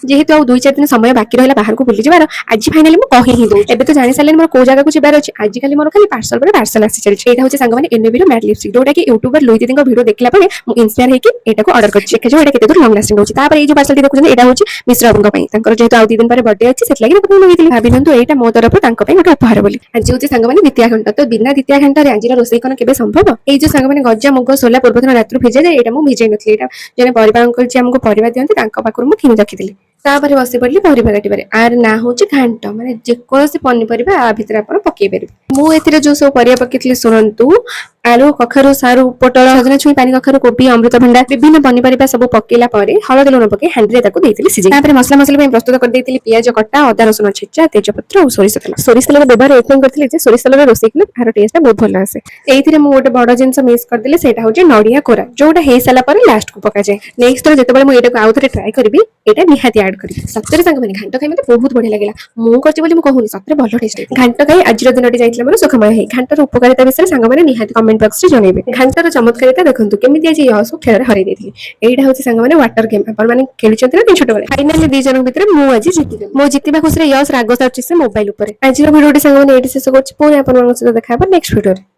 जेहेतु आउ 2-4 दिन समय बाकी रहला बाहर को बुली जबार आज फाइनली मु कहि ही दउ एबे तो जानि साले मोर को जगह को जिबार अछि आज काली मोर खाली पार्सल पर पार्सल आसी चली एटा होची संग माने एनबी रो मैट लिपस्टिक जोटा कि यूट्यूबर लुई दीदी को वीडियो देखला परे मु इंस्पायर हे कि एटा को ऑर्डर करछि देखै जो एटा केते दूर लॉन्ग लास्टिंग होची तापर ए जो पार्सल टी देखुछन एटा होची मिश्रा बाबू पई तांकर जेहेतु आउ 2 दिन पर बर्थडे अछि सेट लागि मु मंगेतिली भाबिनंतु एटा मो तरफ तांको पई गोटे उपहार बोली आज होची संग माने द्वितीय घंटा तो बिना द्वितीय घंटा रे आज रोसई कोन केबे संभव ए जो संग माने गज्जा मुग सोला पूर्वदिन रात्रु भिजे जाय एटा मु भिजे नथली एटा जने परिवार अंकल जे हमको परिवार दियंती तांको पाखरु मु किनि रखिदिली तापर बसी पड़ली परिवा काटिबारे आर ना होची घांट माने जे कोनसी पनिपरिबा आ भितर आपण पके परिबे मु एथिरे जो सब परिया पकेतली सुनंतु आलू कखारु सारू पोटल सजना छुई पानी कखारु कोबी अमृतभंडा विभिन्न पनिपरिबा सब पकेला परे हळद लूण पके हांडी रे ताको देइतिली सिजे तापर मसला मसला पे प्रस्तुत कर देइतिली पियाज कट्टा अदा रसुण छेचा तेजपत्र और सोरिष तेल व्यवहार एथन करथिले जे सोरिष तेल रे रोसई कले तार टेस्ट बहुत भल आसे एथिरे मु गोटे बड़ जिंस मिस कर देले सेटा होजे नडिया कोरा जोटा हे साला परे लास्ट को पका जाय नेक्स्ट तो जेतेबेले मु एटा को आउथरे ट्राई करबी एटा निहाती ऐड करी सत्तरे संग माने घांट खाइ मते बहुत बढ़िया लागला मु करछि बोली मु कहूनी सत्तरे भलो टेस्ट घांट खाइ आजिर दिनटी जाइतला मोर सुखमय हे घांटर उपकारिता विषय संग माने निहाती कमेंट बॉक्स रे जणेबे घांटर चमत्कारिता देखंतु केमिति आजि यसु खेल हरै देथिले एइटा होछि संग माने वाटर गेम अपन माने खेलुचंती ना छोट बळे फाइनली 2 जन भितर मु आजि जितिले मो जितिबा खुसरे यस रागो साउची से मोबाइल ऊपर आजिर वीडियोटी संग माने एइटी शेष करछि पुनी अपन मन से देखा नेक्स्ट वीडियो रे।